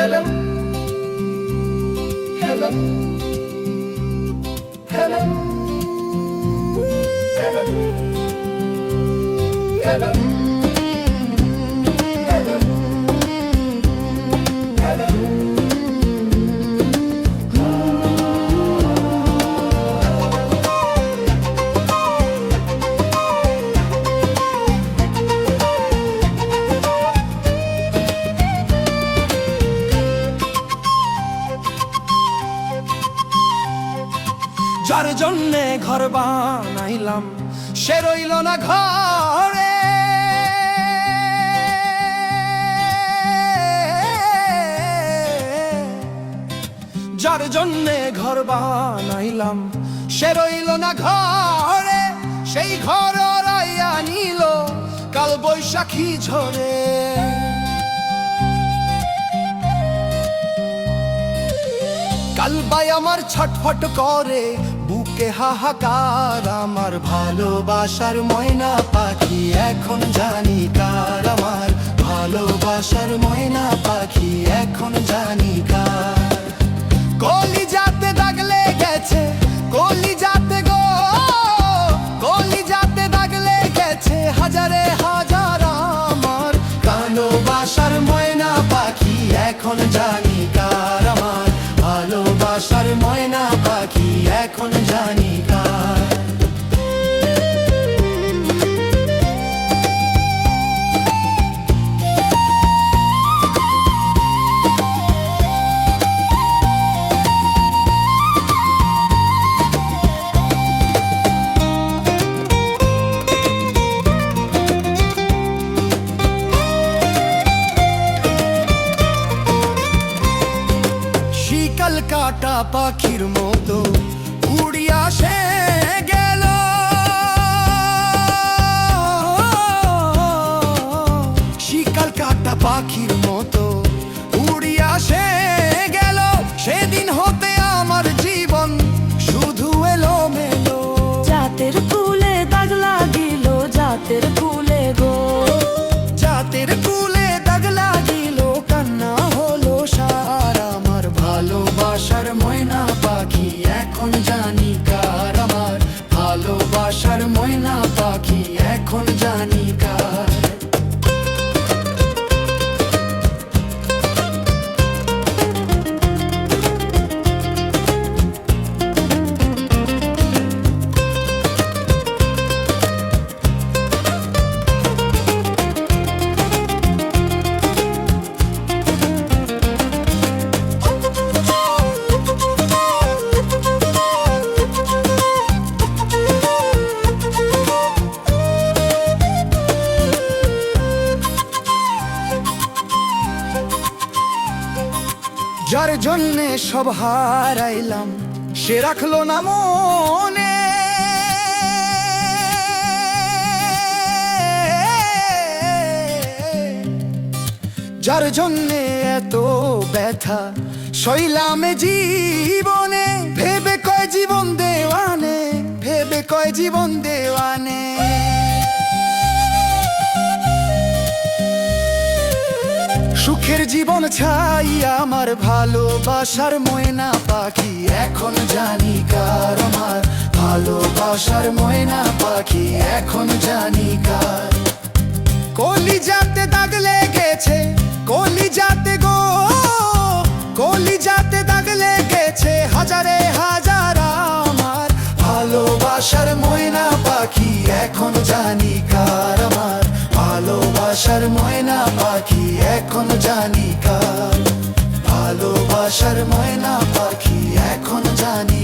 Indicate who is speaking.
Speaker 1: Hello, hello, hello, hello, hello, hello,
Speaker 2: যার জন্যে ঘর বানাইলাম সে রইল না ঘরে, যার জন্যে ঘর বানাইলাম সে রইল না ঘরে, সেই ঘর রাইয়া নিল কাল বৈশাখী ঝরে। কালবাই আমার ছটফট করে বুকে হাহাকার, আমার ভালোবাসার ময়না পাখি এখন জানি কার, আমার ভালোবাসার ময়না পাখি এখন জানি কার। কলিজাতে দাগ লেগেছে, কলিজাতে গো, কলিজাতে দাগ লেগেছে হাজারে হাজার, আমার ভালোবাসার ময়না পাখি এখন জানি কার, আমার ভালোবাসার ময়না পাখি এখন জানি কার। শিকল কাটা পাখির মতো উড়িয়া সে গেল, শিকল কাটা পাখির মতো উড়িয়া সে গেল, সেদিন হতে আমার জীবন শুধু এলো মেলো।
Speaker 3: জাতের ফুলে দাগ লাগিল, জাতের ফুলে গো,
Speaker 2: জাতের ফুলে দাগ লাগিল কান্না হলো সার, আমার ভালোবাসার ময়না পাখি এখন জানি কার, আমার ভালোবাসার ময়না পাখি এখন জানি কার। যার জন্যে সব হারাইলাম সে রাখলো না মনে, যার জন্যে এত ব্যথা সইলাম জীবনে, ভেবে কয় জীবন দেওয়ানে, ভেবে কয় জীবন দেওয়ানে। সুখের জীবন চাই আমার ভালোবাসার ময়না পাখি এখন জানি কার, আমার ভালোবাসার ময়না পাখি এখন জানি কার। কলিজাতে দাগ লেগেছে, কলিজাতে গো, কলিজাতে দাগ লেগেছে হাজারে হাজার, আমার ভালোবাসার ময়না পাখি এখন জানি কার, আমার ভালোবাসার ময়না পাখি এখন জানি কার, ভালোবাসার ময়না পাখি এখন জানি